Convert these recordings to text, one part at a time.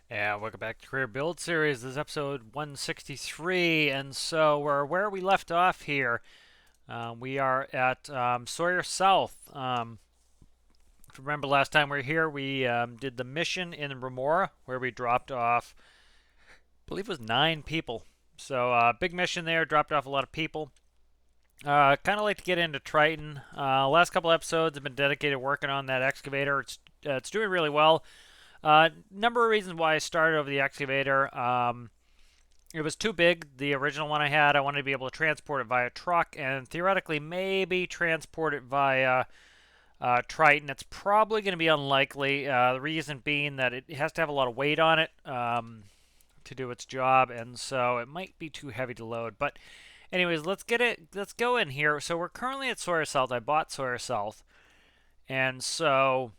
And welcome back to Career Build Series. This is episode 163, and so we're where we left off here. We are at Sawyer South. If you remember last time we were here, we did the mission in Remora where we dropped off, I believe it was 9 people. So big mission there, dropped off a lot of people. Kind of like to get into Triton. Last couple episodes have been dedicated working on that excavator. It's doing really well. Number of reasons why I started over the excavator. It was too big. The original one I had, I wanted to be able to transport it via truck and theoretically maybe transport it via Triton. It's probably going to be unlikely. The reason being that it has to have a lot of weight on it to do its job, and so it might be too heavy to load. But anyways, let's get it. Let's go in here. So we're currently at Sawyer South. I bought Sawyer South, and so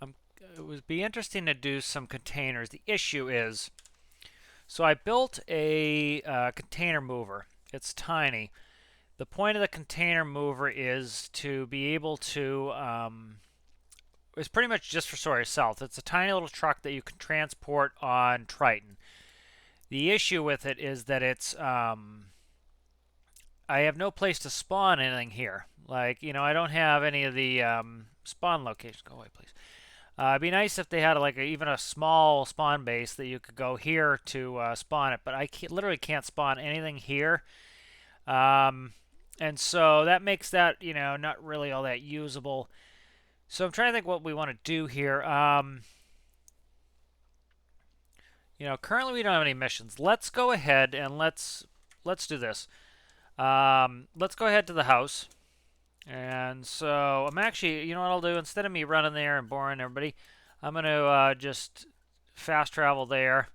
it would be interesting to do some containers. The issue is, so I built a container mover. It's tiny. The point of the container mover is to be able to, it's pretty much just for Sawyer South. It's a tiny little truck that you can transport on Triton. The issue with it is that I have no place to spawn anything here. Like, I don't have any of the spawn locations. Go away, please. It'd be nice if they had even a small spawn base that you could go here to spawn it, but literally can't spawn anything here. And so that makes that, not really all that usable. So I'm trying to think what we want to do here. Currently we don't have any missions. Let's go ahead and let's do this. Let's go ahead to the house. And so I'm actually, you know what I'll do? Instead of me running there and boring everybody, I'm going to just fast travel there.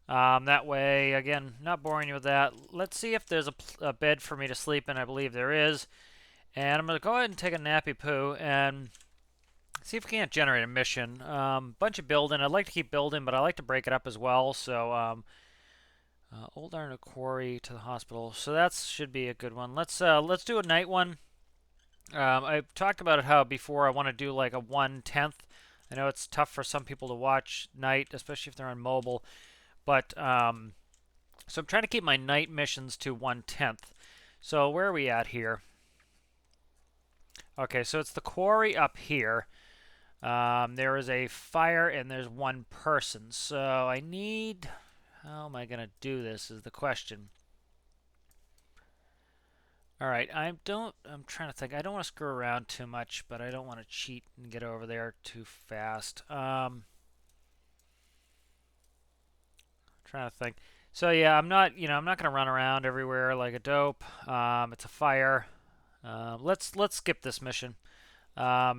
That way, again, not boring you with that. Let's see if there's a bed for me to sleep in. I believe there is. And I'm going to go ahead and take a nappy poo and see if we can't generate a mission. Bunch of building. I'd like to keep building, but I like to break it up as well. So Old Iron Quarry to the hospital. So that should be a good one. Let's do a night one. I've talked about it how before I want to do like a 1/10. I know it's tough for some people to watch night, especially if they're on mobile. But so I'm trying to keep my night missions to 1/10. So where are we at here? Okay, so it's the quarry up here. There is a fire and there's one person. So I need. How am I going to do this? Is the question. All right, I'm trying to think. I don't want to screw around too much, but I don't want to cheat and get over there too fast. Trying to think. So yeah, I'm not going to run around everywhere like a dope. It's a fire. Let's skip this mission. I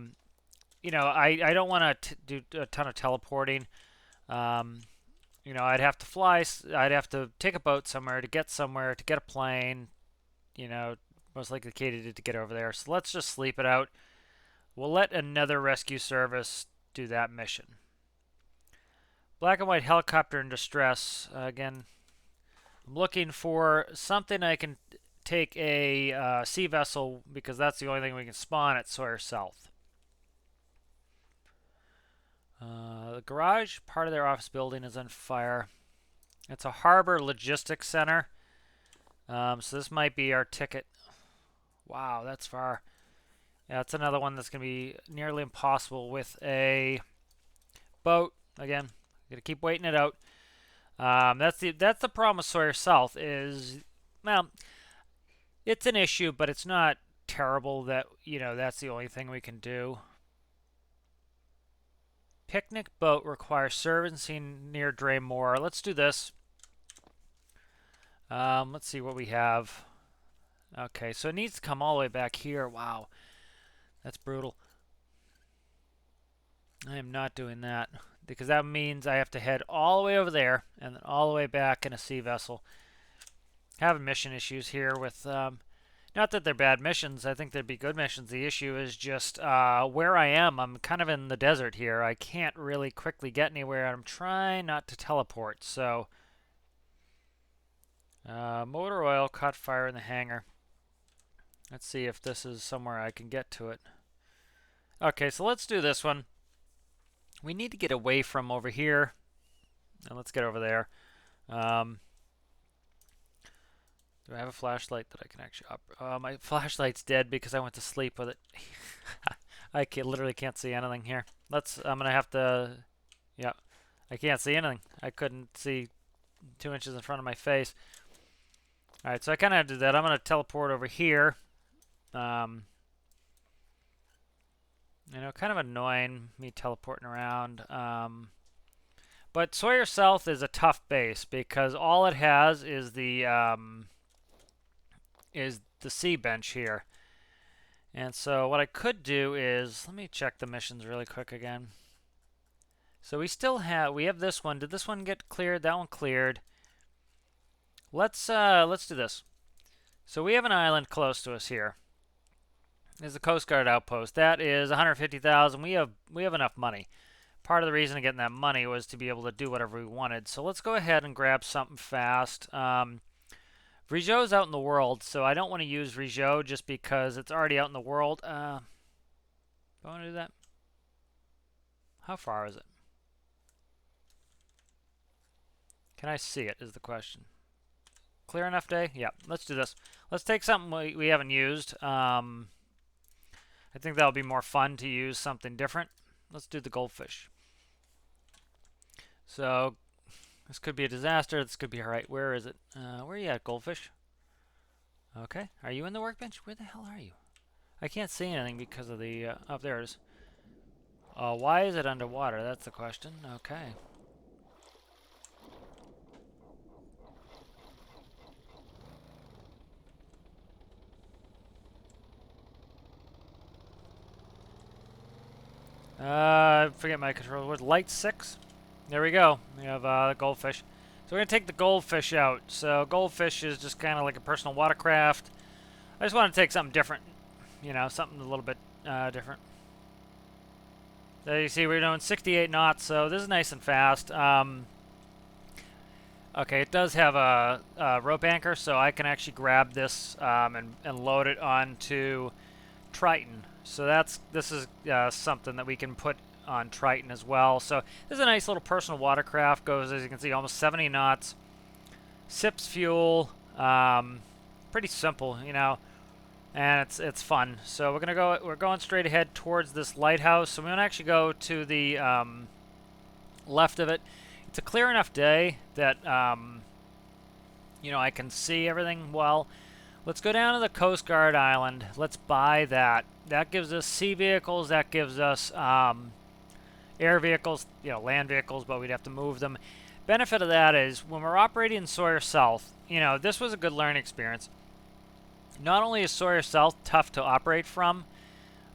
don't want to do a ton of teleporting. I'd have to fly. I'd have to take a boat somewhere to get a plane. Most likely Katie to get over there. So let's just sleep it out. We'll let another rescue service do that mission. Black and white helicopter in distress. Again, I'm looking for something I can take a sea vessel because that's the only thing we can spawn at Sawyer South. The garage, part of their office building, is on fire. It's a harbor logistics center. So this might be our ticket. Wow, that's far. Yeah, that's another one that's going to be nearly impossible with a boat. Again, got to keep waiting it out. That's the problem with Sawyer South is, well, it's an issue, but it's not terrible that, that's the only thing we can do. Picnic boat requires servicing near Dreimor. Let's do this. Let's see what we have. Okay, so it needs to come all the way back here. Wow, that's brutal. I am not doing that because that means I have to head all the way over there and then all the way back in a sea vessel. Having mission issues here with, not that they're bad missions. I think they'd be good missions. The issue is just where I am. I'm kind of in the desert here. I can't really quickly get anywhere. I'm trying not to teleport. So, motor oil caught fire in the hangar. Let's see if this is somewhere I can get to it. Okay, so let's do this one. We need to get away from over here. And let's get over there. Um, do I have a flashlight that I can actually my flashlight's dead because I went to sleep with it. Literally can't see anything here. I'm gonna have to, yeah, I can't see anything. I couldn't see 2 inches in front of my face. All right, so I kind of did that. I'm gonna teleport over here. You know, kind of annoying me teleporting around. But Sawyer South is a tough base because all it has is the sea bench here. And so what I could do is, let me check the missions really quick again. So we have this one. Did this one get cleared? That one cleared. Let's do this. So we have an island close to us here. There's a Coast Guard outpost. That is 150,000. We have enough money. Part of the reason of getting that money was to be able to do whatever we wanted. So let's go ahead and grab something fast. Rijot's out in the world, so I don't want to use Rijot just because it's already out in the world. Do I want to do that? How far is it? Can I see it is the question. Clear enough day? Yeah, let's do this. Let's take something we haven't used. I think that'll be more fun to use something different. Let's do the goldfish. So this could be a disaster. This could be all right. Where is it? Where are you at, goldfish? Okay. Are you in the workbench? Where the hell are you? I can't see anything because of the... oh, there it is. Why is it underwater? That's the question. Okay. I forget my controller. What, light 6? There we go. We have the goldfish. So we're going to take the goldfish out. So goldfish is just kind of like a personal watercraft. I just want to take something different. You know, something a little bit different. So you see we're doing 68 knots, so this is nice and fast. Okay, it does have a rope anchor, so I can actually grab this and load it onto Triton. So this is something that we can put on Triton as well. So this is a nice little personal watercraft. Goes, as you can see, almost 70 knots. Sips fuel. Pretty simple, you know, and it's fun. So we're going straight ahead towards this lighthouse. So we want to actually go to the left of it. It's a clear enough day that you know, I can see everything well. Let's go down to the Coast Guard Island. Let's buy that. That gives us sea vehicles. That gives us air vehicles, you know, land vehicles, but we'd have to move them. Benefit of that is when we're operating in Sawyer South, you know, this was a good learning experience. Not only is Sawyer South tough to operate from,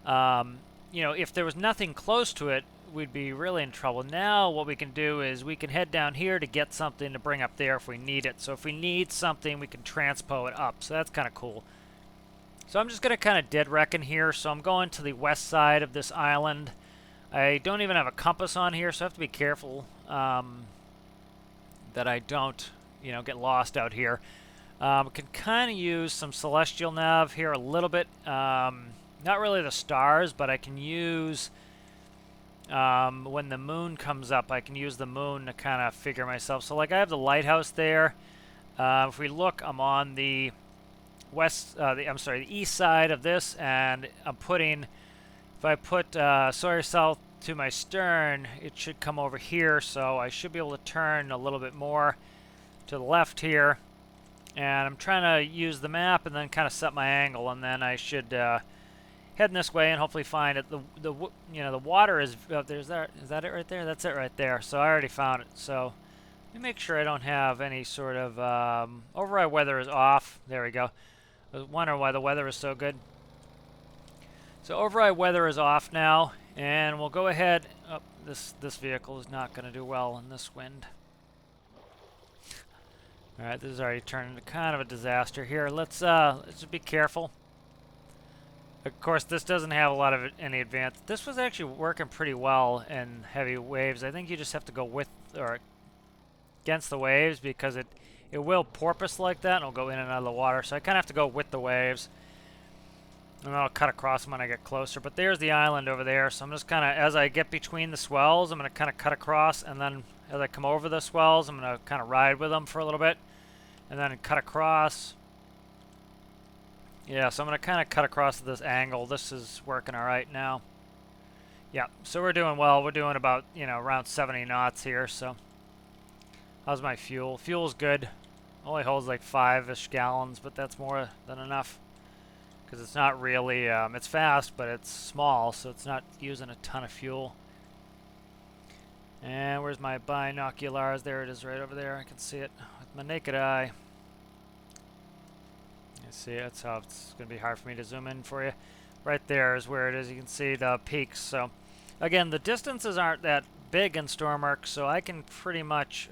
you know, if there was nothing close to it, we'd be really in trouble. Now what we can do is we can head down here to get something to bring up there if we need it. So if we need something, we can transpo it up. So that's kind of cool. So I'm just going to kind of dead reckon here. So I'm going to the west side of this island. I don't even have a compass on here, so I have to be careful that I don't, you know, get lost out here. Can kind of use some celestial nav here a little bit. Not really the stars, but I can use... when the moon comes up, I can use the moon to kind of figure myself. So like I have the lighthouse there. If we look, I'm on the the east side of this, and I'm putting, if I put Sawyer South to my stern, it should come over here. So I should be able to turn a little bit more to the left here. And I'm trying to use the map and then kind of set my angle, and then I should heading this way and hopefully find it. You know, the water is is that it right there? That's it right there. So I already found it. So let me make sure I don't have any sort of override weather is off. There we go. I was wondering why the weather is so good. So override weather is off now, and we'll go ahead. Oh, this vehicle is not going to do well in this wind. All right, this is already turned into kind of a disaster here. Let's just be careful. Of course, this doesn't have a lot of any advance. This was actually working pretty well in heavy waves. I think you just have to go with or against the waves because it will porpoise like that and it'll go in and out of the water. So I kind of have to go with the waves. And then I'll cut across them when I get closer. But there's the island over there. So I'm just kind of, as I get between the swells, I'm going to kind of cut across. And then as I come over the swells, I'm going to kind of ride with them for a little bit. And then cut across. Yeah, so I'm going to kind of cut across at this angle. This is working all right now. Yeah, so we're doing well. We're doing about, you know, around 70 knots here. So how's my fuel? Fuel's good. Only holds like 5-ish gallons, but that's more than enough. Because it's not really, it's fast, but it's small, so it's not using a ton of fuel. And where's my binoculars? There it is right over there. I can see it with my naked eye. You see, that's how it's going to be hard for me to zoom in for you. Right there is where it is. You can see the peaks. So, again, the distances aren't that big in Stormworks, so I can pretty much,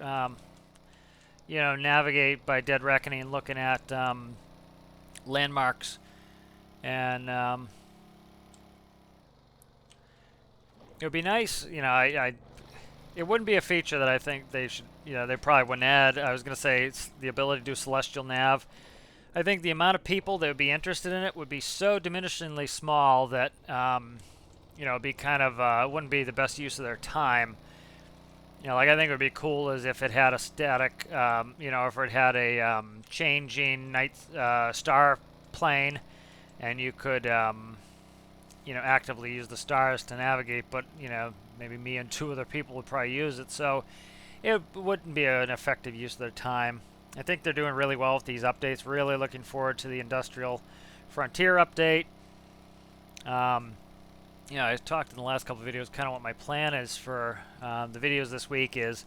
you know, navigate by dead reckoning, looking at landmarks. And it would be nice, you know, it wouldn't be a feature that I think they should, you know, they probably wouldn't add. I was going to say it's the ability to do celestial nav. I think the amount of people that would be interested in it would be so diminishingly small that, you know, it'd be kind of, it wouldn't be the best use of their time. You know, like I think it would be cool as if it had a static, you know, if it had a changing night star plane, and you could, you know, actively use the stars to navigate. But you know, maybe me and 2 other people would probably use it, so it wouldn't be an effective use of their time. I think they're doing really well with these updates. Really looking forward to the Industrial Frontier update. Yeah, I talked in the last couple of videos kind of what my plan is for the videos this week is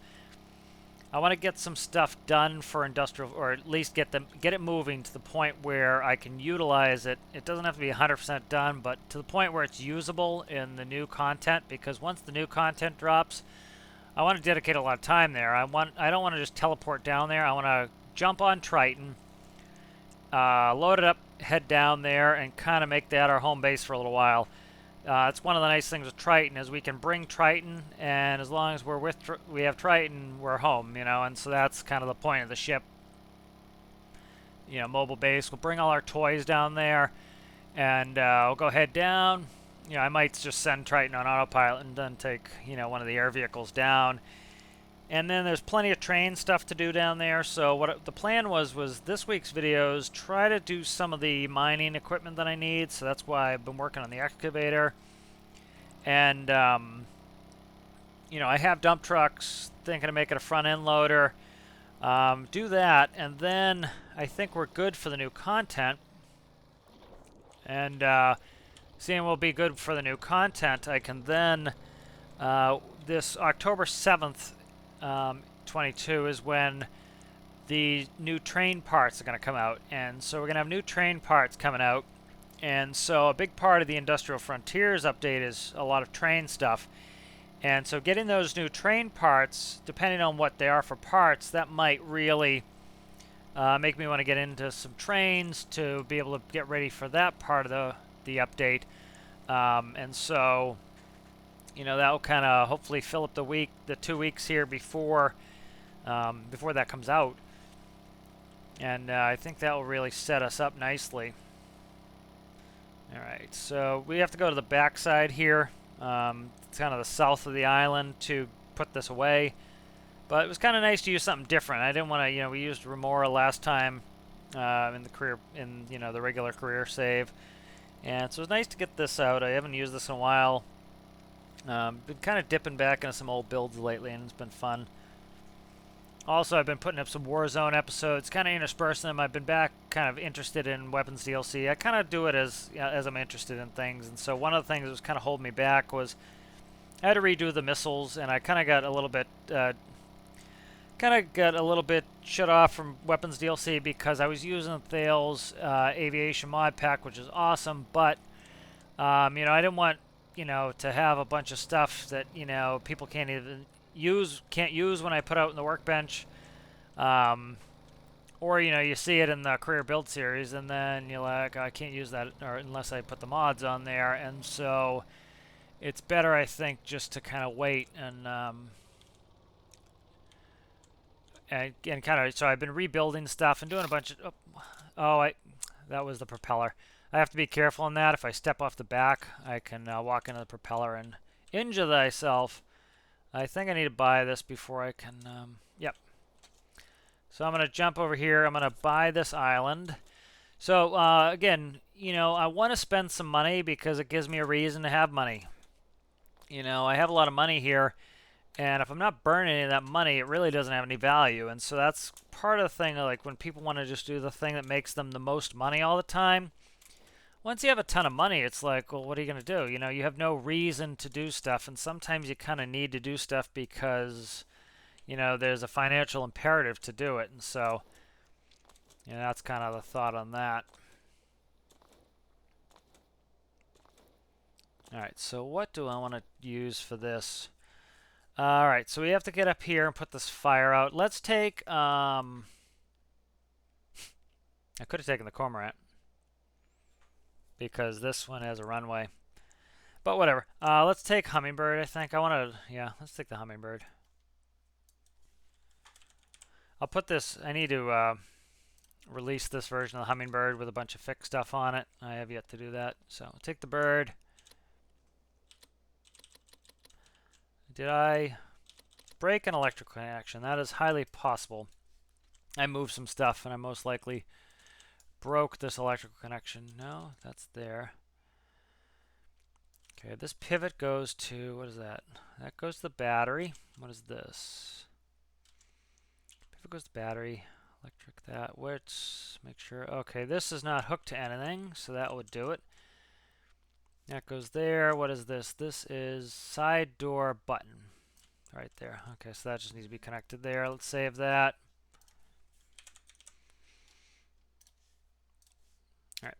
I want to get some stuff done for industrial, or at least get it moving to the point where I can utilize it. It doesn't have to be 100% done, but to the point where it's usable in the new content, because once the new content drops, I want to dedicate a lot of time there. I don't want to just teleport down there. I want to jump on Triton, load it up, head down there, and kind of make that our home base for a little while. It's one of the nice things with Triton is we can bring Triton, and as long as we're with we have Triton, we're home, you know. And so that's kind of the point of the ship. You know, mobile base. We'll bring all our toys down there, and we'll go head down. You know, I might just send Triton on autopilot and then take, you know, one of the air vehicles down. And then there's plenty of train stuff to do down there. So what the plan was this week's videos, try to do some of the mining equipment that I need. So that's why I've been working on the excavator. And, you know, I have dump trucks, thinking of making a front end loader. Do that, and then I think we're good for the new content. And, seeing will be good for the new content, I can then, this October 7th, 22 is when the new train parts are going to come out. And so we're going to have new train parts coming out. And so a big part of the Industrial Frontiers update is a lot of train stuff. And so getting those new train parts, depending on what they are for parts, that might really make me want to get into some trains to be able to get ready for that part of the update. And so, you know, that will kind of hopefully fill up the 2 weeks here before that comes out. And I think that will really set us up nicely. All right, so we have to go to the backside here. It's kind of the south of the island to put this away. But it was kind of nice to use something different. I didn't want to, you know, we used Remora last time in you know, the regular career save. And so it was nice to get this out. I haven't used this in a while. Been kind of dipping back into some old builds lately, and it's been fun. Also, I've been putting up some Warzone episodes, kind of interspersing them. I've been back kind of interested in weapons DLC. I kind of do it as I'm interested in things. And so one of the things that was kind of holding me back was I had to redo the missiles, and I kind of got a little bit shut off from weapons DLC because I was using Thales aviation mod pack, which is awesome, but you know, I didn't want, you know, to have a bunch of stuff that, you know, people can't use when I put out in the workbench, or, you know, you see it in the career build series, and then you're like, I can't use that or unless I put the mods on there. And so it's better, I think, just to kind of wait and kind of, so I've been rebuilding stuff and doing a bunch of, that was the propeller. I have to be careful in that. If I step off the back, I can walk into the propeller and injure thyself. I think I need to buy this before I can... yep. So I'm going to jump over here. I'm going to buy this island. So, again, you know, I want to spend some money because it gives me a reason to have money. You know, I have a lot of money here, and if I'm not burning any of that money, it really doesn't have any value. And so that's part of the thing, like when people want to just do the thing that makes them the most money all the time. Once you have a ton of money, it's like, well, what are you going to do? You know, you have no reason to do stuff, and sometimes you kind of need to do stuff because, you know, there's a financial imperative to do it. And so, you know, that's kind of the thought on that. All right, so what do I want to use for this? All right, so we have to get up here and put this fire out. Let's take, I could have taken the cormorant because this one has a runway. But whatever. Let's take Hummingbird, I think. I want to, yeah, let's take the Hummingbird. I'll put this, I need to release this version of the Hummingbird with a bunch of fixed stuff on it. I have yet to do that. So I'll take the bird. Did I break an electrical connection? That is highly possible. I moved some stuff and I most likely broke this electrical connection. No, that's there. Okay, this pivot goes to, what is that? That goes to the battery. What is this? Pivot goes to battery. Electric that, which, make sure, okay, this is not hooked to anything, so that would do it. That goes there. What is this? This is side door button. Right there. Okay, so that just needs to be connected there. Let's save that. Alright.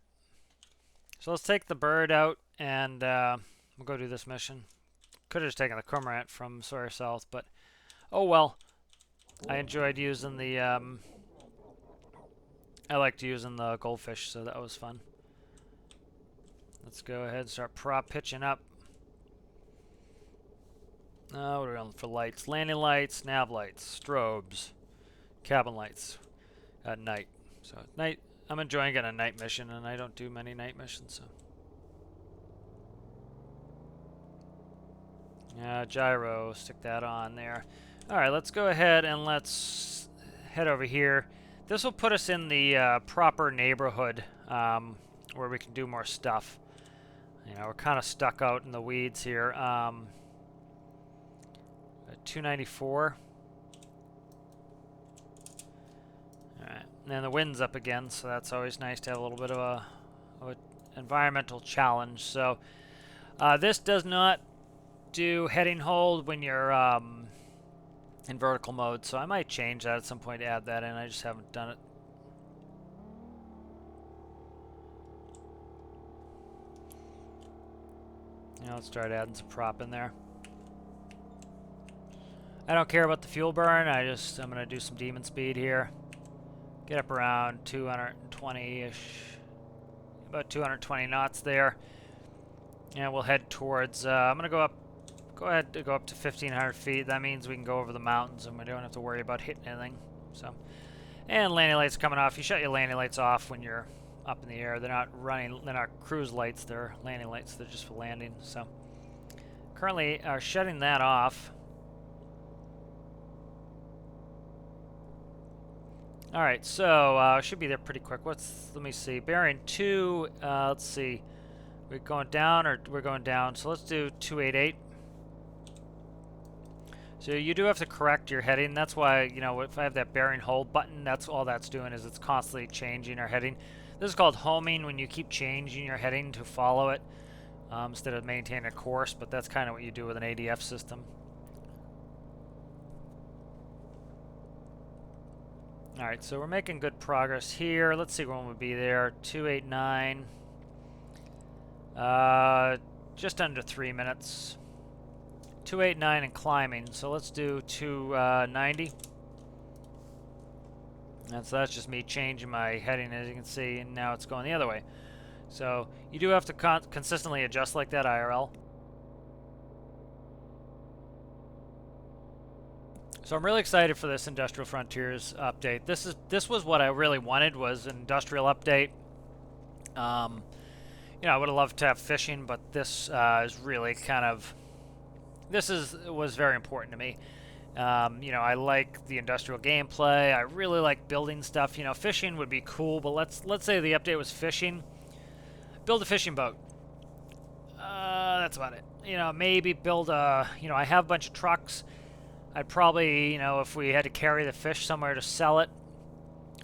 So let's take the bird out and we'll go do this mission. Could have just taken the cormorant from Sawyer South, but oh well. I enjoyed using the I liked using the goldfish, so that was fun. Let's go ahead and start prop pitching up. What are we on for lights? Landing lights, nav lights, strobes, cabin lights at night. So at night, I'm enjoying getting a night mission, and I don't do many night missions. So yeah, gyro, stick that on there. All right, let's go ahead and let's head over here. This will put us in the proper neighborhood where we can do more stuff. You know, we're kind of stuck out in the weeds here. 294. Alright, and the wind's up again, so that's always nice to have a little bit of a environmental challenge. So this does not do heading hold when you're in vertical mode, so I might change that at some point to add that in. I just haven't done it. Now let's start adding some prop in there. I don't care about the fuel burn. I'm gonna do some demon speed here. Get up around 220-ish, about 220 knots there, and we'll head towards. I'm gonna go ahead to go up to 1,500 feet. That means we can go over the mountains, and we don't have to worry about hitting anything. So, and landing lights coming off. You shut your landing lights off when you're up in the air. They're not running. They're not cruise lights. They're landing lights. They're just for landing. So, currently shutting that off. All right, so should be there pretty quick. Let me see. Bearing 2. Let's see. We're going down or we're going down. So let's do 288. So you do have to correct your heading. That's why, you know, if I have that bearing hold button, that's all that's doing is it's constantly changing our heading. This is called homing, when you keep changing your heading to follow it instead of maintaining a course, but that's kind of what you do with an ADF system. Alright, so we're making good progress here. Let's see when we'll be there. 289. Just under 3 minutes. 289 and climbing, so let's do 290. And so that's just me changing my heading, as you can see, and now it's going the other way. So you do have to consistently adjust like that IRL. So I'm really excited for this Industrial Frontiers update. This was what I really wanted, was an industrial update. You know, I would have loved to have fishing, but this is really kind of was very important to me. You know, I like the industrial gameplay. I really like building stuff. You know, fishing would be cool, but let's say the update was fishing. Build a fishing boat. That's about it. You know, maybe build a. You know, I have a bunch of trucks. I'd probably, you know, if we had to carry the fish somewhere to sell it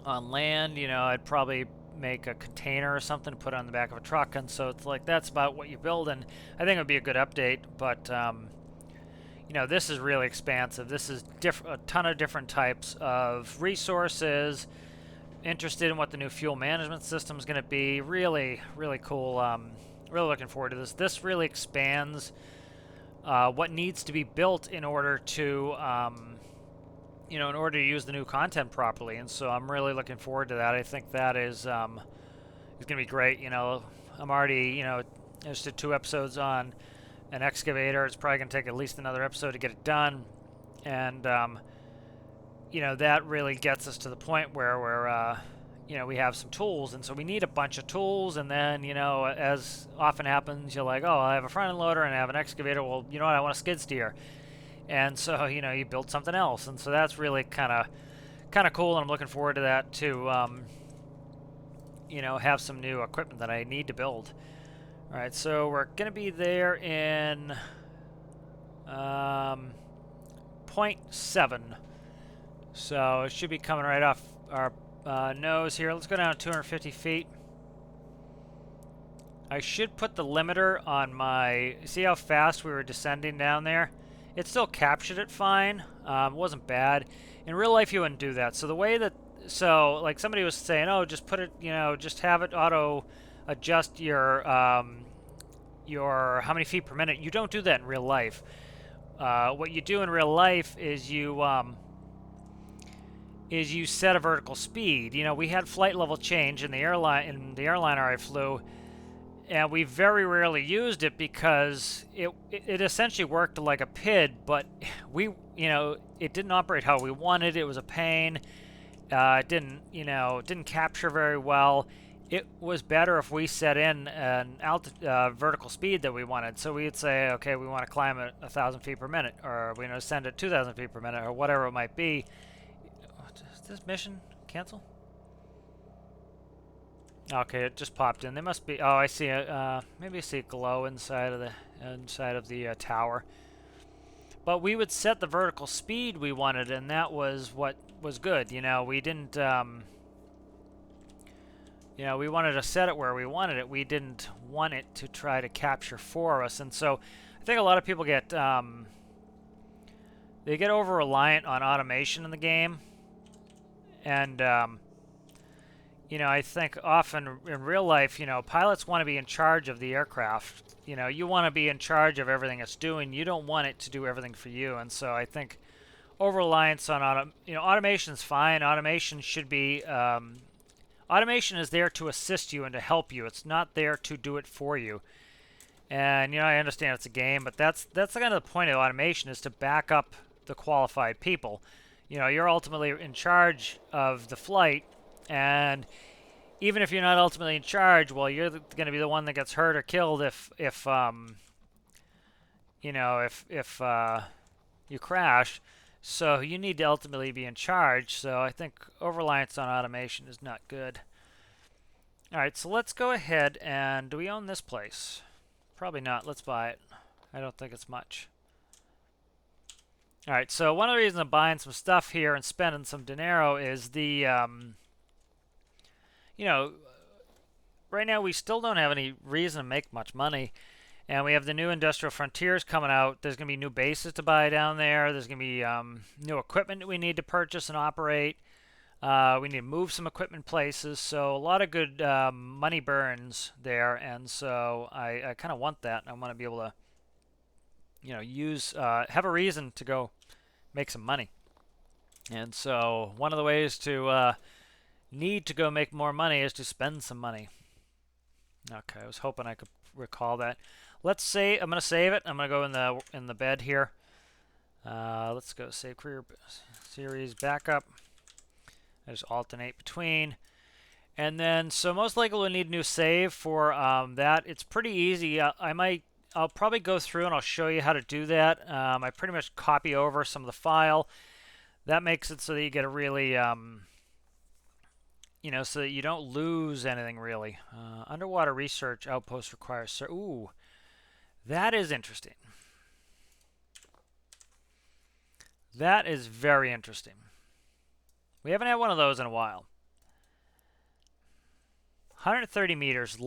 on land, you know, I'd probably make a container or something to put on the back of a truck. And so it's like that's about what you build, and I think it would be a good update. But you know, this is really expansive. This is a ton of different types of resources. Interested in what the new fuel management system is going to be. Really, really cool. Really looking forward to this. This really expands what needs to be built in order to, you know, in order to use the new content properly. And so I'm really looking forward to that. I think that is going to be great. You know, I'm already, you know, I just did 2 episodes on an excavator. It's probably going to take at least another episode to get it done. And you know, that really gets us to the point where we're, you know, we have some tools, and so we need a bunch of tools. And then, you know, as often happens, you're like, oh, I have a front end loader and I have an excavator. Well, you know what? I want a skid steer, and so you know, you build something else, and so that's really kind of cool. And I'm looking forward to that to, you know, have some new equipment that I need to build. All right, so we're gonna be there in .7. So it should be coming right off our nose here. Let's go down to 250 feet. I should put the limiter on my... See how fast we were descending down there? It still captured it fine. It wasn't bad. In real life, you wouldn't do that. So the way that... So, like somebody was saying, oh, just put it, you know, just have it auto-adjust your how many feet per minute. You don't do that in real life. What you do in real life is you set a vertical speed. You know, we had flight level change in the airliner I flew, and we very rarely used it because it essentially worked like a PID, but we, you know, it didn't operate how we wanted. It was a pain. It didn't capture very well. It was better if we set in an vertical speed that we wanted. So we'd say, okay, we want to climb at 1,000 feet per minute, or we want to ascend at 2,000 feet per minute, or whatever it might be. Is this mission cancel? Okay, it just popped in. They must be. Oh, I see it. Maybe I see a glow inside of the tower. But we would set the vertical speed we wanted, and that was what was good. You know, we didn't. You know, we wanted to set it where we wanted it. We didn't want it to try to capture for us, and so I think a lot of people get they get over reliant on automation in the game. And, you know, I think often in real life, you know, pilots want to be in charge of the aircraft. You know, you want to be in charge of everything it's doing. You don't want it to do everything for you. And so I think over-reliance on, you know, automation's fine. Automation should be, automation is there to assist you and to help you. It's not there to do it for you. And, you know, I understand it's a game, but that's kind of the point of automation, is to back up the qualified people. You know, you're ultimately in charge of the flight, and even if you're not ultimately in charge, well, you're going to be the one that gets hurt or killed if you know, if you crash. So you need to ultimately be in charge. So I think over-reliance on automation is not good. All right, so let's go ahead and... Do we own this place? Probably not. Let's buy it. I don't think it's much. All right, so one of the reasons I'm buying some stuff here and spending some dinero is the, you know, right now we still don't have any reason to make much money. And we have the new Industrial Frontiers coming out. There's going to be new bases to buy down there. There's going to be new equipment that we need to purchase and operate. We need to move some equipment places. So a lot of good money burns there. And so I kind of want that. I want to be able to, you know, have a reason to go make some money. And so one of the ways to need to go make more money is to spend some money. Okay, I was hoping I could recall that. Let's say I'm going to save it. I'm going to go in the bed here. Let's go save career series backup. I just alternate between. And then, so most likely we'll need a new save for that. It's pretty easy. I'll probably go through and I'll show you how to do that. I pretty much copy over some of the file. That makes it so that you get a really, so that you don't lose anything really. Underwater research outpost requires, ooh, that is interesting. That is very interesting. We haven't had one of those in a while. 130 meters.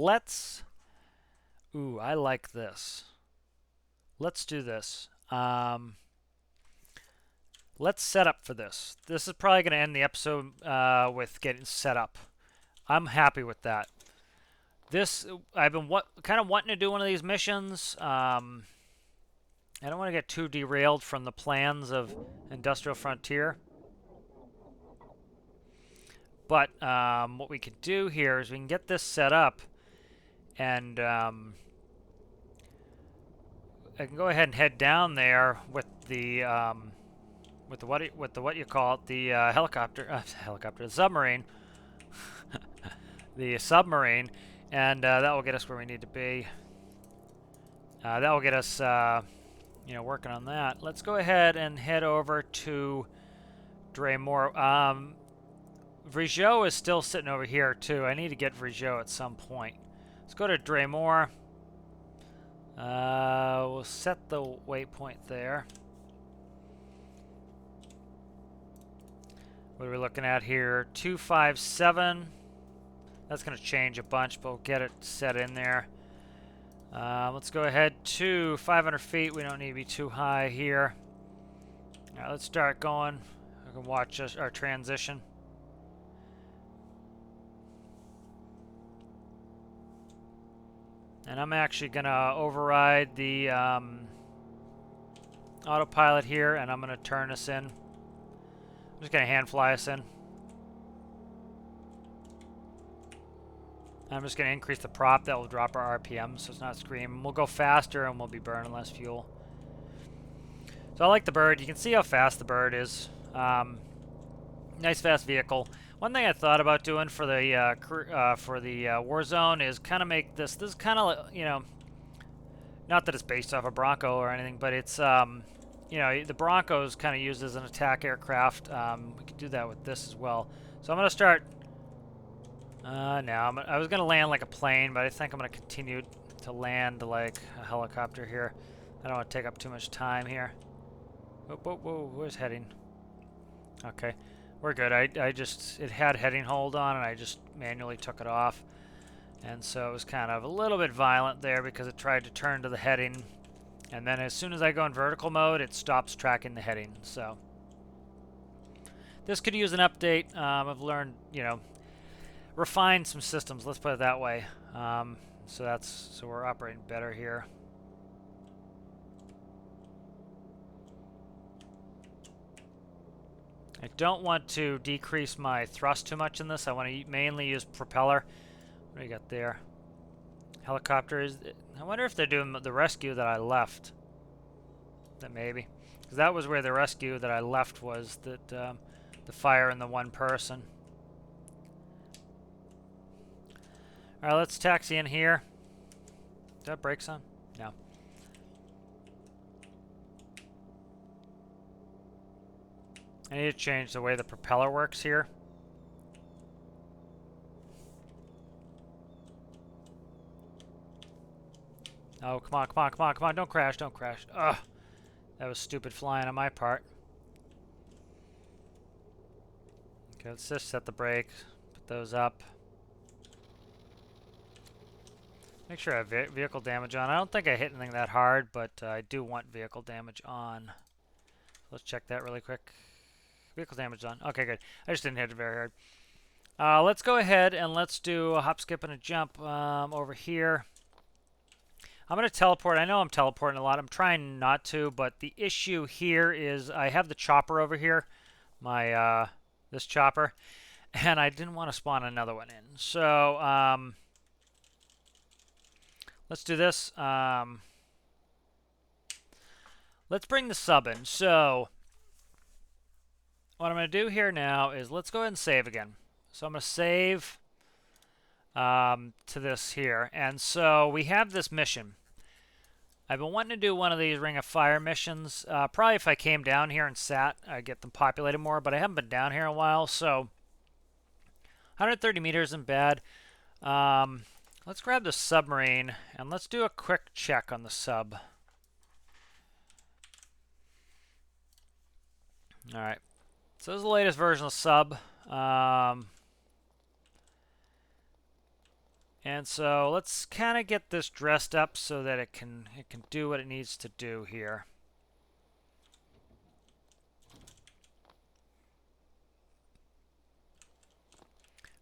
Ooh, I like this. Let's do this. Let's set up for this. This is probably going to end the episode with getting set up. I'm happy with that. I've been kind of wanting to do one of these missions. I don't want to get too derailed from the plans of Industrial Frontier. But what we could do here is we can get this set up, and I can go ahead and head down there with the what you call it, the the submarine, the submarine, and that will get us where we need to be. That will get us, working on that. Let's go ahead and head over to Dreimor. Vrigeau is still sitting over here too. I need to get Vrigeau at some point. Let's go to Dreimor. We'll set the waypoint there. What are we looking at here? 257. That's going to change a bunch, but we'll get it set in there. Let's go ahead to 500 feet. We don't need to be too high here. All right, let's start going. We can watch our transition. And I'm actually going to override the autopilot here, and I'm going to turn us in. I'm just going to hand fly us in. I'm just going to increase the prop. That will drop our RPM so it's not screaming. We'll go faster and we'll be burning less fuel. So I like the bird. You can see how fast the bird is. Nice fast vehicle. One thing I thought about doing for the Warzone is kind of make this. This is kind of, not that it's based off a Bronco or anything, but it's the Bronco is kind of used as an attack aircraft. We could do that with this as well. So I'm going to start. I was going to land like a plane, but I think I'm going to continue to land like a helicopter here. I don't want to take up too much time here. Whoa, where's heading? Okay, we're good. It had heading hold on, and I just manually took it off. And so it was kind of a little bit violent there because it tried to turn to the heading. And then as soon as I go in vertical mode, it stops tracking the heading. So this could use an update. I've learned, refine some systems. Let's put it that way. So we're operating better here. I don't want to decrease my thrust too much in this. I want to mainly use propeller. What do you got there? Helicopters. I wonder if they're doing the rescue that I left. That maybe. Because that was where the rescue that I left was, that the fire and the one person. Alright, let's taxi in here. Is that brakes on? No. I need to change the way the propeller works here. Oh, come on, come on, come on, come on. Don't crash, don't crash. Ugh. That was stupid flying on my part. Okay, let's just set the brakes. Put those up. Make sure I have vehicle damage on. I don't think I hit anything that hard, but I do want vehicle damage on. Let's check that really quick. Vehicle damage on. Okay, good. I just didn't hit it very hard. Let's go ahead and let's do a hop, skip, and a jump over here. I'm going to teleport. I know I'm teleporting a lot. I'm trying not to, but the issue here is I have the chopper over here, this chopper, and I didn't want to spawn another one in. So let's do this. Let's bring the sub in. So what I'm going to do here now is let's go ahead and save again. So I'm going to save. to this here. And so we have this mission. I've been wanting to do one of these Ring of Fire missions. Probably if I came down here and sat, I'd get them populated more, but I haven't been down here in a while, so 130 meters isn't bad. Let's grab the submarine, and let's do a quick check on the sub. Alright, so this is the latest version of sub. And so let's kind of get this dressed up so that it can do what it needs to do here.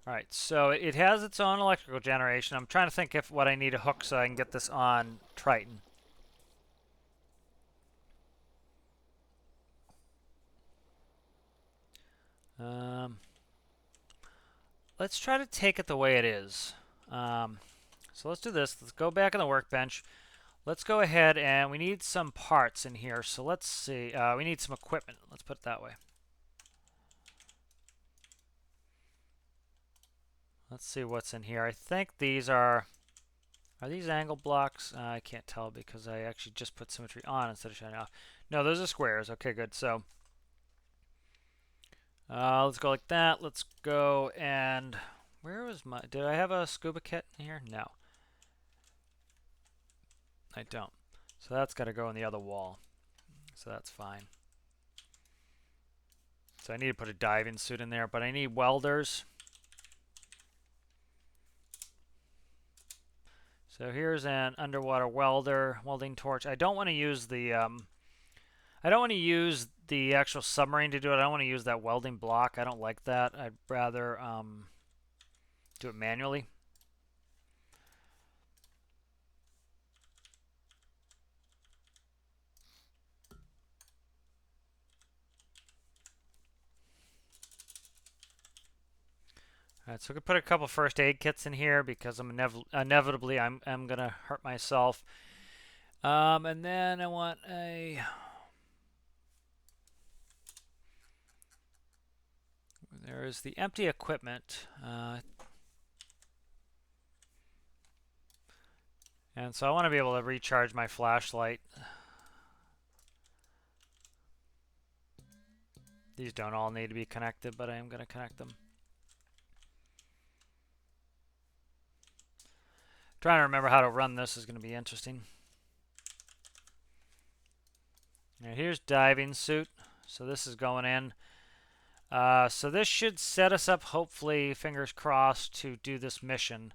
Alright, so it has its own electrical generation. I'm trying to think if what I need to hook so I can get this on Triton. Let's try to take it the way it is. So let's do this. Let's go back on the workbench. Let's go ahead and we need some parts in here. So let's see. We need some equipment. Let's put it that way. Let's see what's in here. I think these are these angle blocks? I can't tell because I actually just put symmetry on instead of shutting off. No, those are squares. Okay, good. So let's go like that. Let's go and where was my? Did I have a scuba kit in here? No, I don't. So that's got to go on the other wall. So that's fine. So I need to put a diving suit in there, but I need welders. So here's an underwater welding torch. I don't want to use the actual submarine to do it. I don't want to use that welding block. I don't like that. I'd rather do it manually. Alright, so we can put a couple first aid kits in here because I'm inevitably I'm gonna hurt myself. And then I want a there's the empty equipment. And so I want to be able to recharge my flashlight. These don't all need to be connected, but I am going to connect them. Trying to remember how to run this is going to be interesting. Now here's diving suit. So this is going in. So this should set us up, hopefully, fingers crossed, to do this mission.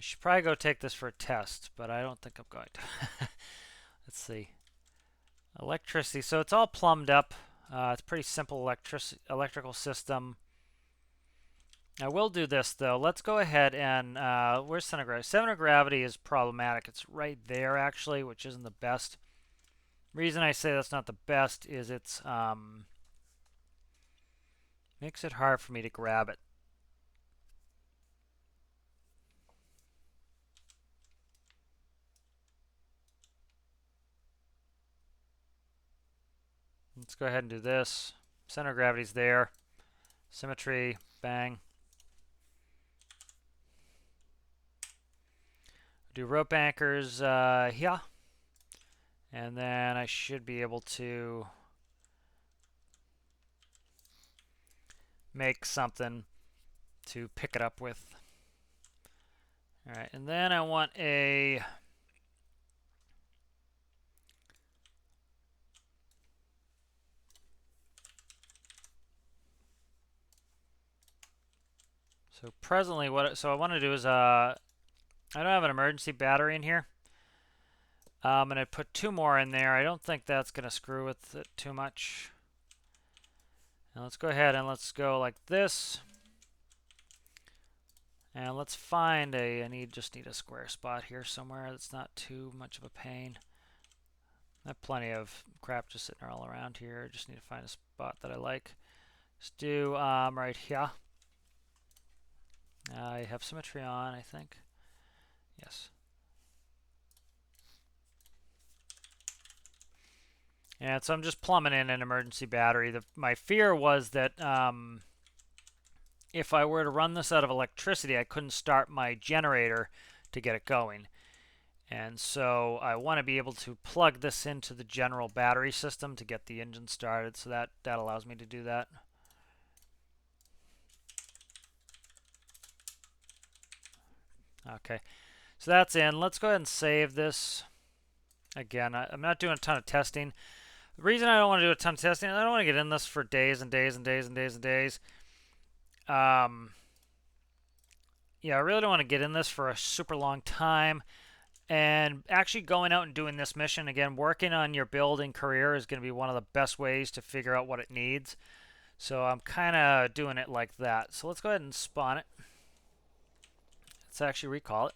I should probably go take this for a test, but I don't think I'm going to. Let's see. Electricity. So it's all plumbed up. It's a pretty simple electrical system. I will do this, though. Let's go ahead and... where's center of gravity? Center of gravity is problematic. It's right there, actually, which isn't the best. Reason I say that's not the best is it's... makes it hard for me to grab it. Let's go ahead and do this. Center of gravity's there. Symmetry, bang. Do rope anchors here. And then I should be able to make something to pick it up with. Alright, and then I want a... So presently, so I want to do is I don't have an emergency battery in here. I'm going to put 2 more in there. I don't think that's going to screw with it too much. Now let's go ahead and let's go like this. And let's find a, just need a square spot here somewhere that's not too much of a pain. I have plenty of crap just sitting all around here. Just need to find a spot that I like. Let's do right here. I have symmetry on, I think. Yes. And so I'm just plumbing in an emergency battery. My fear was that if I were to run this out of electricity, I couldn't start my generator to get it going. And so I want to be able to plug this into the general battery system to get the engine started. So that allows me to do that. Okay, so that's in. Let's go ahead and save this. Again, I'm not doing a ton of testing. The reason I don't want to do a ton of testing, I don't want to get in this for days and days and days and days and days. Yeah, I really don't want to get in this for a super long time. And actually going out and doing this mission, again, working on your building career is going to be one of the best ways to figure out what it needs. So I'm kind of doing it like that. So let's go ahead and spawn it. Let's actually recall it.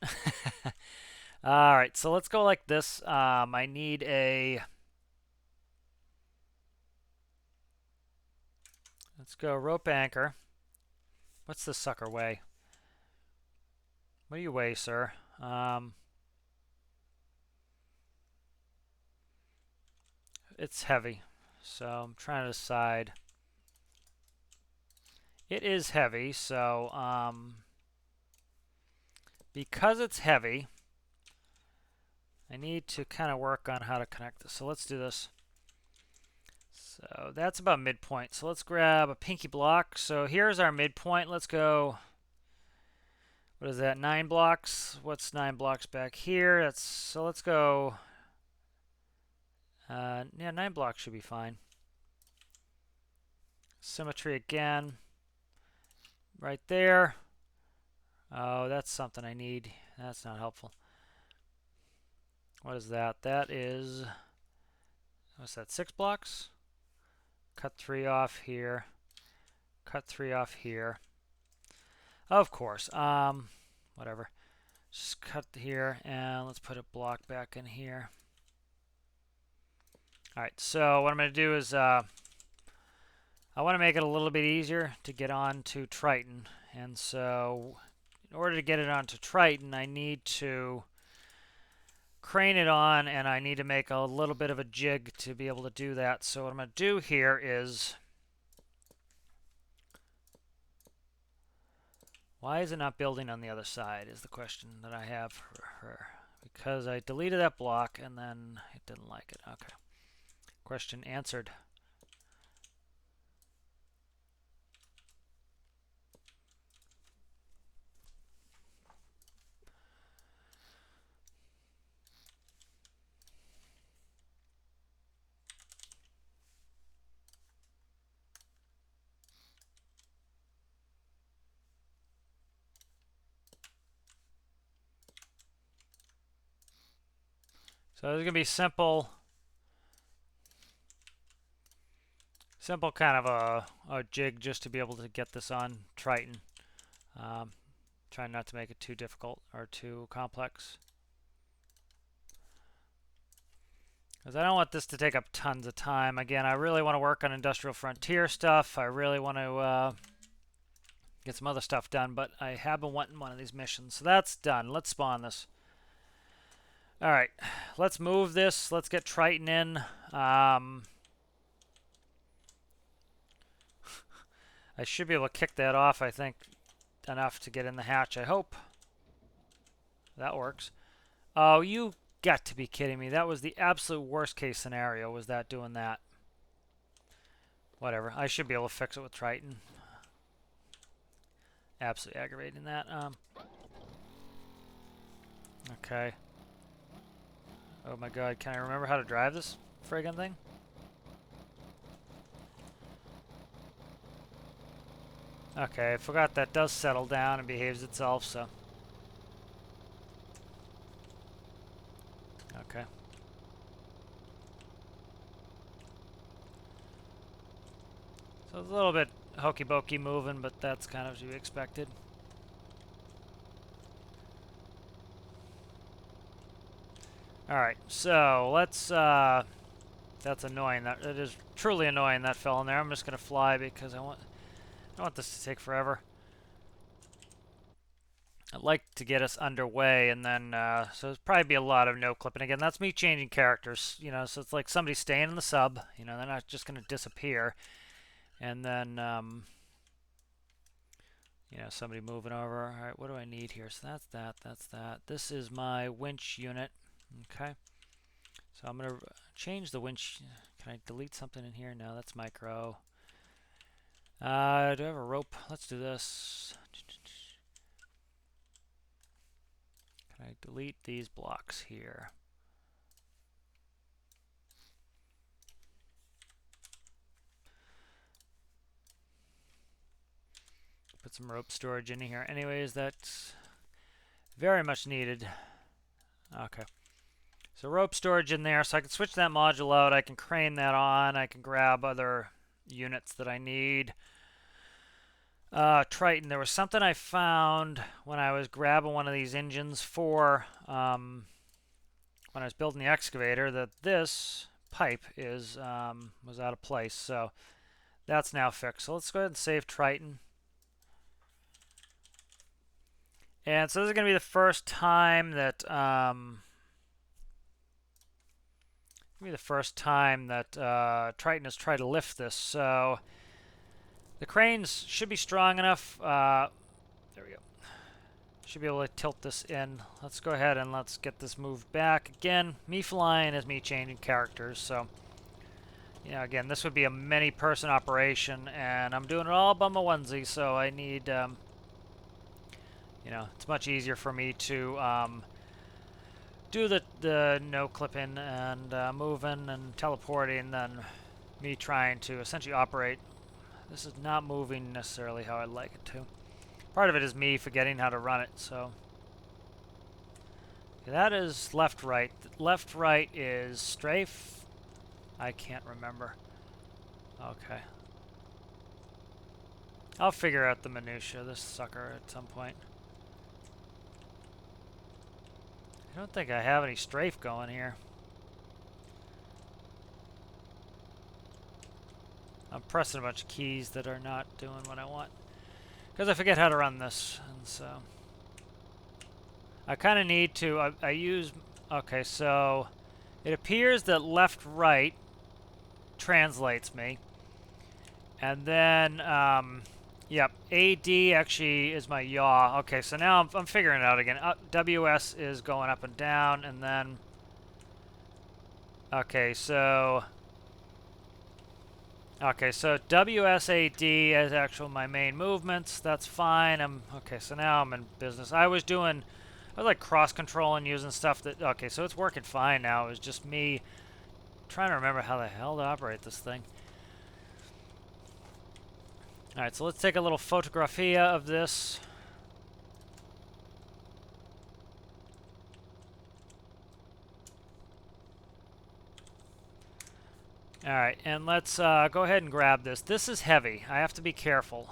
All right, so let's go like this. I need a... Let's go rope anchor. What's this sucker weigh? What do you weigh, sir? It's heavy, so I'm trying to decide. It is heavy, so because it's heavy, I need to kind of work on how to connect this. So let's do this. So that's about midpoint. So let's grab a pinky block. So here's our midpoint. Let's go, what is that, 9 blocks? What's 9 blocks back here? So let's go, yeah, 9 blocks should be fine. Symmetry again, right there. Oh, that's something I need. That's not helpful. What is that? That is, what's that, 6 blocks? Cut 3 off here. Cut 3 off here. Of course. Whatever. Just cut here, and let's put a block back in here. Alright, so what I'm going to do is I want to make it a little bit easier to get on to Triton. And so in order to get it onto Triton, I need to crane it on, and I need to make a little bit of a jig to be able to do that. So what I'm going to do here is, why is it not building on the other side is the question that I have for her. Because I deleted that block and then it didn't like it. Okay. Question answered. So it's going to be simple kind of a jig just to be able to get this on Triton. Trying not to make it too difficult or too complex. Because I don't want this to take up tons of time. Again, I really want to work on Industrial Frontier stuff. I really want to get some other stuff done, but I have been wanting one of these missions. So that's done. Let's spawn this. All right, let's move this. Let's get Triton in. I should be able to kick that off, I think, enough to get in the hatch, I hope. That works. Oh, you got to be kidding me. That was the absolute worst case scenario, was that doing that. Whatever. I should be able to fix it with Triton. Absolutely aggravating that. Okay. Oh my god, can I remember how to drive this friggin' thing? Okay, I forgot that does settle down and behaves itself, so. Okay. So it's a little bit hokey-pokey moving, but that's kind of to be expected. Alright, so let's, that's annoying. It is truly annoying that fell in there. I'm just going to fly because I don't want this to take forever. I'd like to get us underway, and then, so there's probably be a lot of no clipping. Again, that's me changing characters, you know, so it's like somebody staying in the sub, you know, they're not just going to disappear. And then, You know, somebody moving over. All right, what do I need here? So that's that, that's that. This is my winch unit. Okay. So I'm going to change the winch. Can I delete something in here? No, that's micro. Do I have a rope? Let's do this. Can I delete these blocks here? Put some rope storage in here. Anyways, that's very much needed. Okay. So rope storage in there, so I can switch that module out. I can crane that on. I can grab other units that I need. Triton, there was something I found when I was grabbing one of these engines for when I was building the excavator, that this pipe is was out of place. So that's now fixed. So let's go ahead and save Triton. And so this is going to be the first time that Triton has tried to lift this. So the cranes should be strong enough. There we go. Should be able to tilt this in. Let's go ahead and let's get this moved back. Again, me flying is me changing characters. So, you know, again, this would be a many-person operation, and I'm doing it all by my onesie. So I need, you know, it's much easier for me to do the no clipping and moving and teleporting than me trying to essentially operate. This is not moving necessarily how I'd like it to. Part of it is me forgetting how to run it, so. That is left, right. Left, right is strafe. I can't remember. Okay. I'll figure out the minutia of this sucker at some point. I don't think I have any strafe going here. I'm pressing a bunch of keys that are not doing what I want, because I forget how to run this, and so I kind of need to, I use, okay, so it appears that left-right translates me, and then, yep, AD actually is my yaw. Okay, so now I'm figuring it out again. WS is going up and down, and then, okay, so WSAD is actual my main movements. That's fine. Okay, so now I'm in business. I was like cross-controlling using stuff that, okay, so it's working fine now. It was just me trying to remember how the hell to operate this thing. All right, so let's take a little photographia of this. All right, and let's go ahead and grab this. This is heavy. I have to be careful.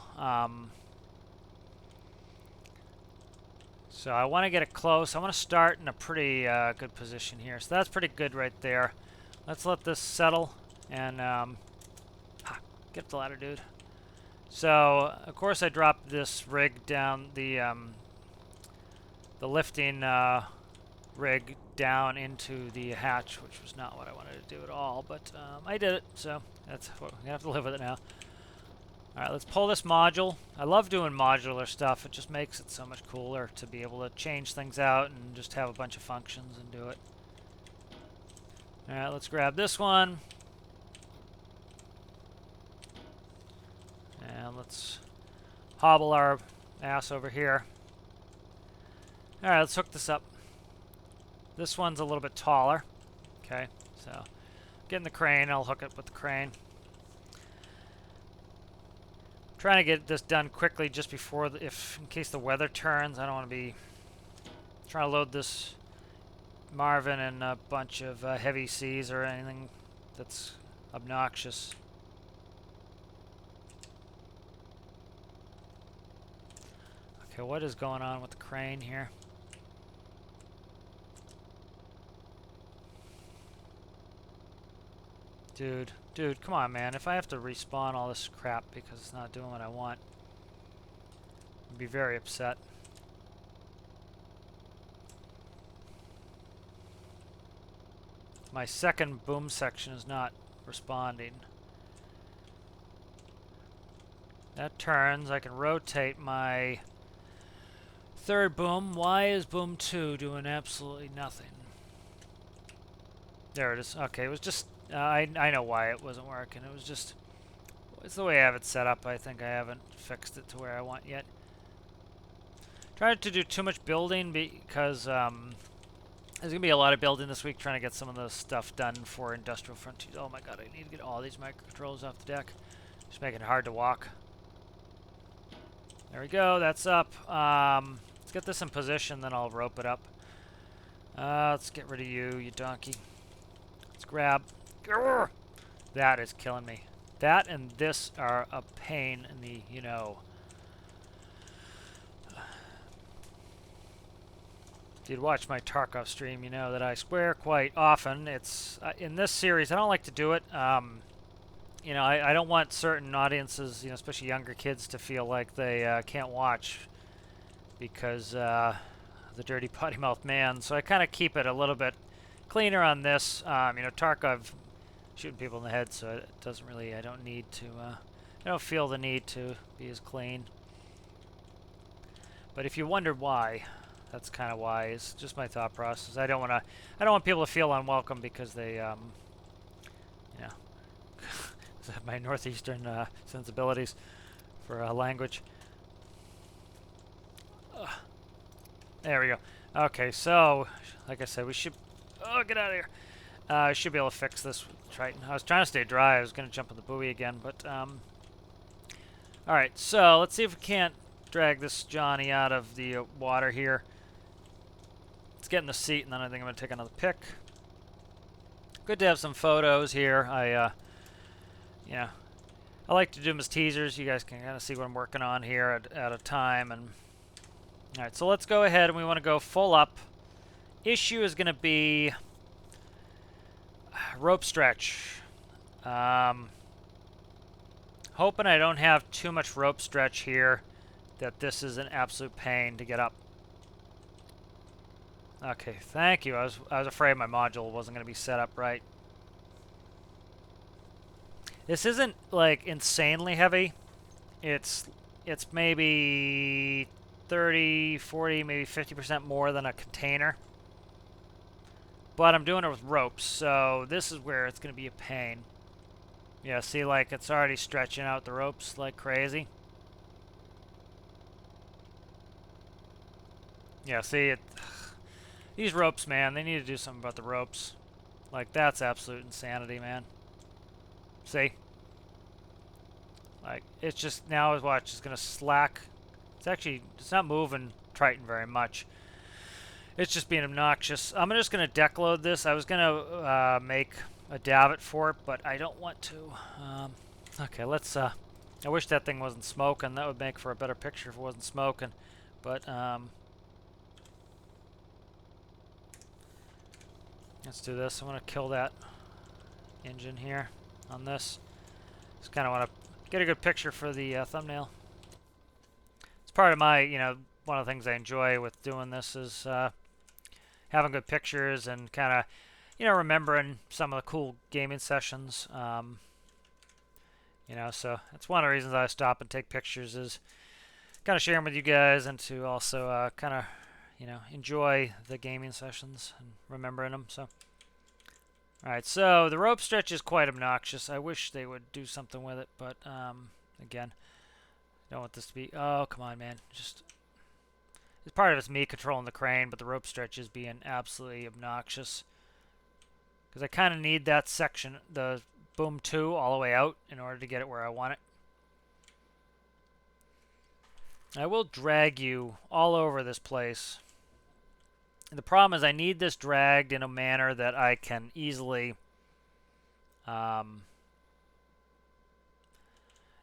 So I want to get it close. I want to start in a pretty good position here. So that's pretty good right there. Let's let this settle and get up the ladder, dude. So of course I dropped this rig down, the lifting rig down into the hatch, which was not what I wanted to do at all, but I did it, so that's what, I'm gonna have to live with it now. Alright, let's pull this module. I love doing modular stuff. It just makes it so much cooler to be able to change things out and just have a bunch of functions and do it. Alright, let's grab this one. And let's hobble our ass over here. Alright, let's hook this up. This one's a little bit taller. Okay, so getting the crane, I'll hook it with the crane. Trying to get this done quickly just before, in case the weather turns. I don't want to be trying to load this Marvin in a bunch of heavy seas or anything that's obnoxious. Okay, what is going on with the crane here? Dude, come on, man. If I have to respawn all this crap because it's not doing what I want, I'd be very upset. My second boom section is not responding. That turns. I can rotate my third boom. Why is boom 2 doing absolutely nothing? There it is. Okay, it was just... I know why it wasn't working. It was just... It's the way I have it set up. I think I haven't fixed it to where I want yet. Tried to do too much building because there's going to be a lot of building this week trying to get some of the stuff done for Industrial Frontiers. Oh my god, I need to get all these microcontrollers off the deck. Just making it hard to walk. There we go, that's up. Let's get this in position, then I'll rope it up. Let's get rid of you, you donkey. Let's grab. Grr! That is killing me. That and this are a pain in the, you know. If you'd watch my Tarkov stream, you know that I swear quite often. It's in this series, I don't like to do it. You know, I don't want certain audiences, you know, especially younger kids, to feel like they can't watch because the dirty potty mouth man. So I kind of keep it a little bit cleaner on this. You know, Tarkov shooting people in the head, so it doesn't really. I don't need to. I don't feel the need to be as clean. But if you wondered why, that's kind of why. It's just my thought process. I don't want people to feel unwelcome because they, you know. My northeastern sensibilities for language. There we go. Okay, so like I said, we should. Oh, get out of here! I should be able to fix this with Triton. I was trying to stay dry. I was going to jump in the buoy again, but all right. So let's see if we can't drag this Johnny out of the water here. Let's get in the seat, and then I think I'm going to take another pick. Good to have some photos here. Yeah, I like to do them as teasers. You guys can kind of see what I'm working on here at a time. And all right, so let's go ahead and we want to go full up. Issue is going to be rope stretch. Hoping I don't have too much rope stretch here, that this is an absolute pain to get up. Okay, thank you. I was afraid my module wasn't going to be set up right. This isn't like insanely heavy. It's maybe 30, 40, maybe 50% more than a container. But I'm doing it with ropes, so this is where it's going to be a pain. Yeah, see, like it's already stretching out the ropes like crazy. Yeah, see it. These ropes, man, they need to do something about the ropes. Like that's absolute insanity, man. See? Like, it's just, now watch, it's going to slack. It's not moving Triton very much. It's just being obnoxious. I'm just going to deck load this. I was going to make a davit for it, but I don't want to. Okay, let's, I wish that thing wasn't smoking. That would make for a better picture if it wasn't smoking. But, let's do this. I want to kill that engine here on this. Just kind of want to get a good picture for the thumbnail. It's part of my, you know, one of the things I enjoy with doing this is having good pictures and kind of, you know, remembering some of the cool gaming sessions. You know, so that's one of the reasons I stop and take pictures, is kind of share them with you guys, and to also kind of, you know, enjoy the gaming sessions and remembering them. So, all right, so the rope stretch is quite obnoxious. I wish they would do something with it, but again, I don't want this to be. Oh, come on, man! Just it's part of it's me controlling the crane, but the rope stretch is being absolutely obnoxious. Because I kind of need that section, the boom 2, all the way out in order to get it where I want it. I will drag you all over this place. And the problem is I need this dragged in a manner that I can easily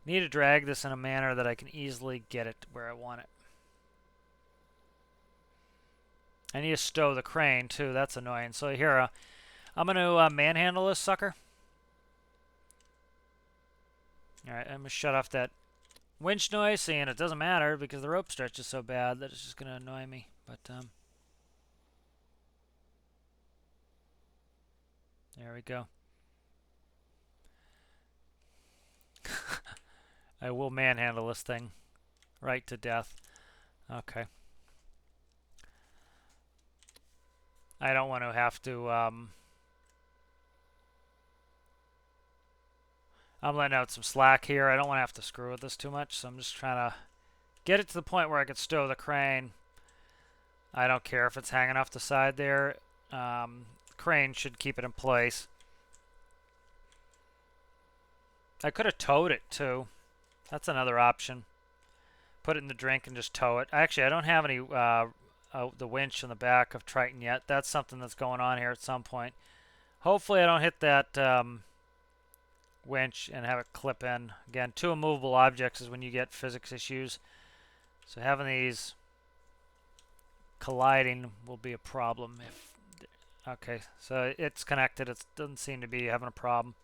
need to drag this in a manner that I can easily get it where I want it. I need to stow the crane too. That's annoying. So here, I'm going to manhandle this sucker. All right, I'm going to shut off that winch noise, and it doesn't matter because the rope stretch is so bad that it's just going to annoy me. But there we go. I will manhandle this thing right to death. Okay. I don't want to have to, I'm letting out some slack here. I don't want to have to screw with this too much, so I'm just trying to get it to the point where I could stow the crane. I don't care if it's hanging off the side there. Crane should keep it in place. I could have towed it too. That's another option. Put it in the drink and just tow it. Actually, I don't have any the winch in the back of Triton yet. That's something that's going on here at some point. Hopefully I don't hit that winch and have it clip in. Again, two immovable objects is when you get physics issues. So having these colliding will be a problem. Okay, so it's connected. It doesn't seem to be having a problem.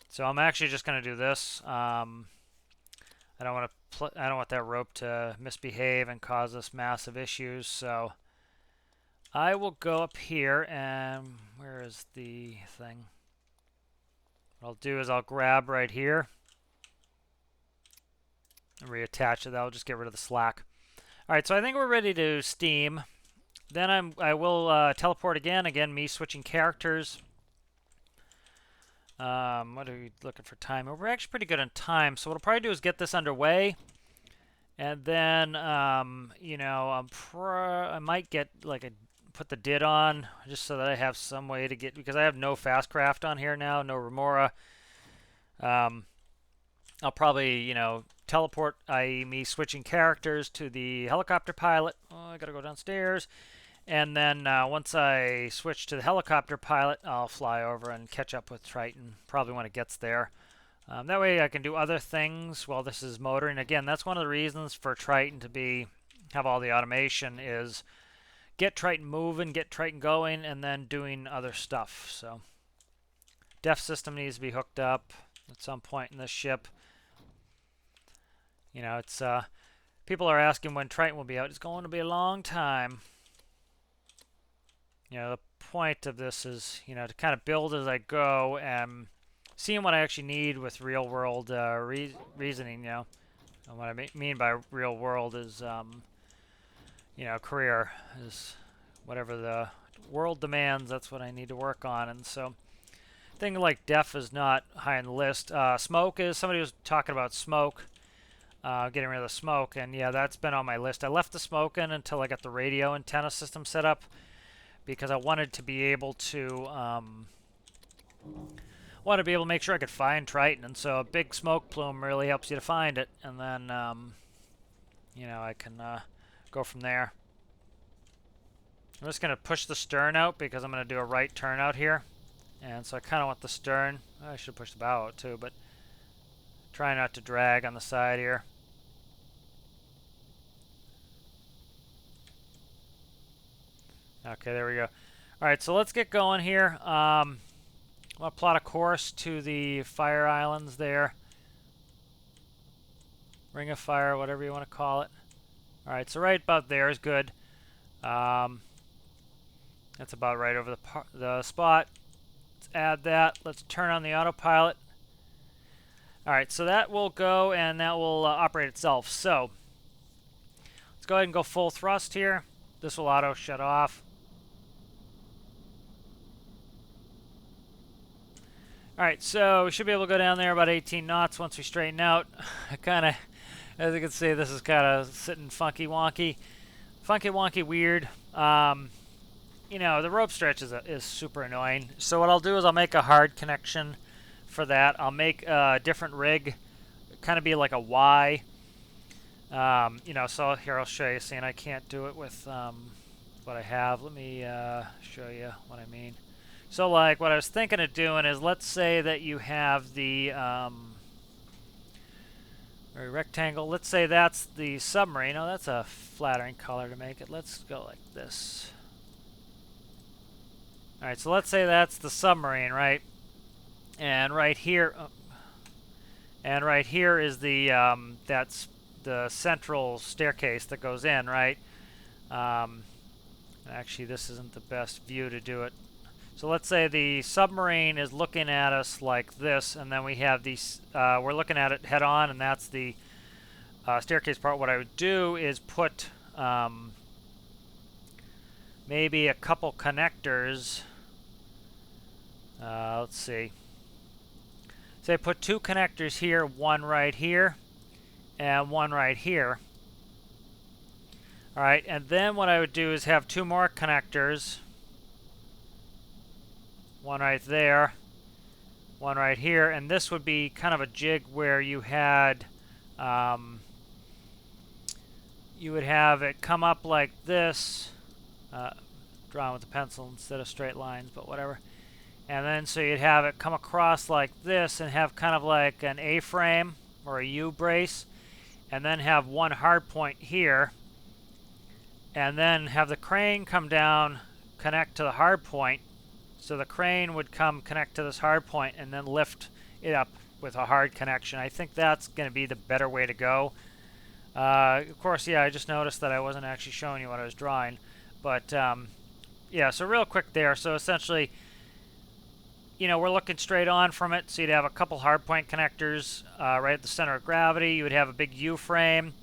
So I'm actually just going to do this. I don't want that rope to misbehave and cause us massive issues. So I will go up here and where is the thing? What I'll do is I'll grab right here and reattach it. That'll just get rid of the slack. All right, so I think we're ready to steam. Then I will teleport again. Again, me switching characters. What are we looking for time? We're actually pretty good on time. So what I'll probably do is get this underway. And then, you know, I might get like put the did on just so that I have some way to get, because I have no fast craft on here now, no remora. I'll probably, you know, teleport, i.e. me switching characters to the helicopter pilot. Oh, I gotta go downstairs. And then once I switch to the helicopter pilot, I'll fly over and catch up with Triton, probably when it gets there. That way I can do other things while this is motoring. Again, that's one of the reasons for Triton to have all the automation is get Triton moving, get Triton going, and then doing other stuff. So def system needs to be hooked up at some point in this ship. You know, it's people are asking when Triton will be out. It's going to be a long time. You know, the point of this is, you know, to kind of build as I go and seeing what I actually need with real world reasoning, you know. And what I mean by real world is, you know, career is whatever the world demands, that's what I need to work on. And so, thing like def is not high on the list. Smoke is, somebody was talking about smoke, getting rid of the smoke, and yeah, that's been on my list. I left the smoke in until I got the radio antenna system set up, because I wanted to be able to make sure I could find Triton, and so a big smoke plume really helps you to find it, and then you know, I can go from there. I'm just gonna push the stern out because I'm gonna do a right turn out here, and so I kind of want the stern. I should push the bow out too, but try not to drag on the side here. Okay, there we go. All right, so let's get going here. I'll plot a course to the fire islands there. Ring of fire, whatever you want to call it. All right, so right about there is good. That's about right over the spot. Let's add that. Let's turn on the autopilot. All right, so that will go and that will operate itself. So let's go ahead and go full thrust here. This will auto shut off. All right, so we should be able to go down there about 18 knots once we straighten out. I kind of, as you can see, this is kind of sitting funky wonky weird. You know, the rope stretch is super annoying. So what I'll do is I'll make a hard connection for that. I'll make a different rig, kind of be like a Y. You know, so here I'll show you. Seeing I can't do it with what I have. Let me show you what I mean. So like what I was thinking of doing is, let's say that you have the rectangle. Let's say that's the submarine. Oh, that's a flattering color to make it. Let's go like this. All right, so let's say that's the submarine, right? And right here, is the that's the central staircase that goes in, right? Actually, this isn't the best view to do it. So let's say the submarine is looking at us like this, and then we have these, we're looking at it head on, and that's the staircase part. What I would do is put maybe a couple connectors. Let's see. Say I put 2 connectors here, one right here, and one right here. All right, and then what I would do is have 2 more connectors. One right there, one right here, and this would be kind of a jig where you had, you would have it come up like this, drawn with a pencil instead of straight lines, but whatever. And then so you'd have it come across like this and have kind of like an A-frame or a U-brace, and then have one hard point here, and then have the crane come down, connect to the hard point. So the crane would come connect to this hard point and then lift it up with a hard connection. I think that's going to be the better way to go. Of course, yeah, I just noticed that I wasn't actually showing you what I was drawing. But, yeah, so real quick there. So essentially, you know, we're looking straight on from it. So you'd have a couple hard point connectors right at the center of gravity. You would have a big U-frame.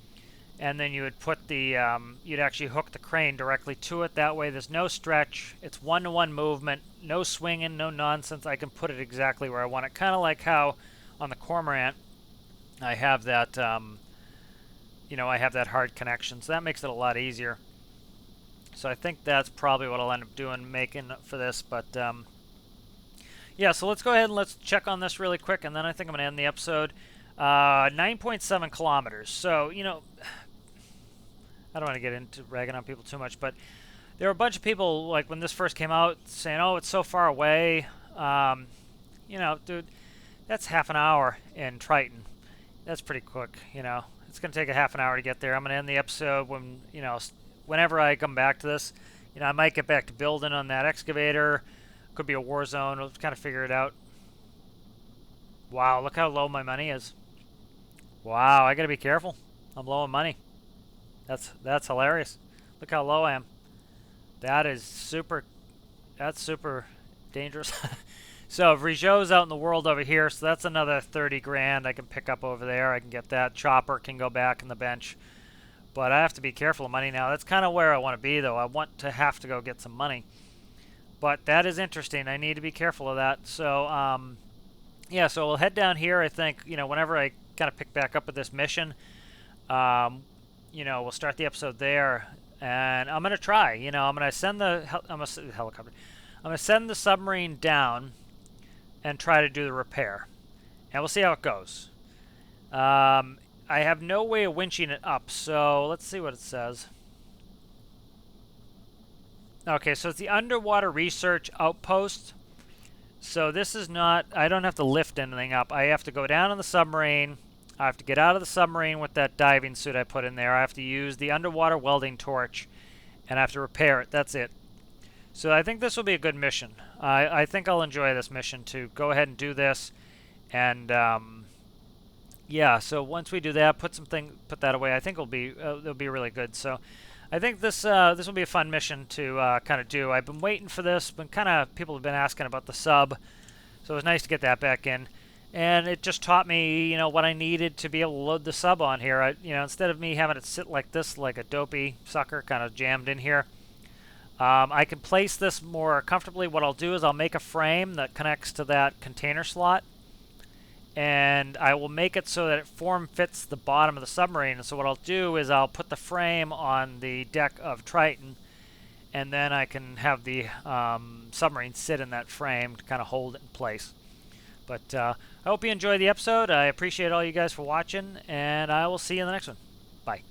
And then you would put the, you'd actually hook the crane directly to it. That way there's no stretch. It's one-to-one movement, no swinging, no nonsense. I can put it exactly where I want it. Kind of like how on the Cormorant I have that, you know, I have that hard connection. So that makes it a lot easier. So I think that's probably what I'll end up doing, making for this. But, yeah, so let's go ahead and let's check on this really quick. And then I think I'm going to end the episode. 9.7 kilometers. So, you know, I don't want to get into ragging on people too much, but there were a bunch of people, like, when this first came out, saying, oh, it's so far away. You know, dude, that's half an hour in Triton. That's pretty quick, you know. It's going to take a half an hour to get there. I'm going to end the episode when, you know, whenever I come back to this. You know, I might get back to building on that excavator. Could be a war zone. We'll kind of figure it out. Wow, look how low my money is. Wow, I got to be careful. I'm low on money. That's hilarious. Look how low I am. That is super, that's super dangerous. So Rijot's out in the world over here, so that's another 30 grand I can pick up over there. I can get that. Chopper can go back in the bench. But I have to be careful of money now. That's kind of where I want to be, though. I want to have to go get some money. But that is interesting. I need to be careful of that. So, yeah, so we'll head down here. I think, you know, whenever I kind of pick back up with this mission, you know, we'll start the episode there. And I'm going to try. You know, I'm going to send the helicopter. I'm going to send the submarine down and try to do the repair. And we'll see how it goes. I have no way of winching it up, so let's see what it says. Okay, so it's the Underwater Research Outpost. So this is not, I don't have to lift anything up. I have to go down in the submarine. I have to get out of the submarine with that diving suit I put in there. I have to use the underwater welding torch, and I have to repair it. That's it. So I think this will be a good mission. I think I'll enjoy this mission to go ahead and do this. And yeah, so once we do that, put that away. I think it'll be really good. So I think this will be a fun mission to kind of do. I've been waiting for this. People have been asking about the sub, so it was nice to get that back in. And it just taught me, you know, what I needed to be able to load the sub on here. You know, instead of me having it sit like this, like a dopey sucker, kind of jammed in here, I can place this more comfortably. What I'll do is I'll make a frame that connects to that container slot, and I will make it so that it form fits the bottom of the submarine. And so what I'll do is I'll put the frame on the deck of Triton, and then I can have the submarine sit in that frame to kind of hold it in place. But I hope you enjoyed the episode. I appreciate all you guys for watching, and I will see you in the next one. Bye.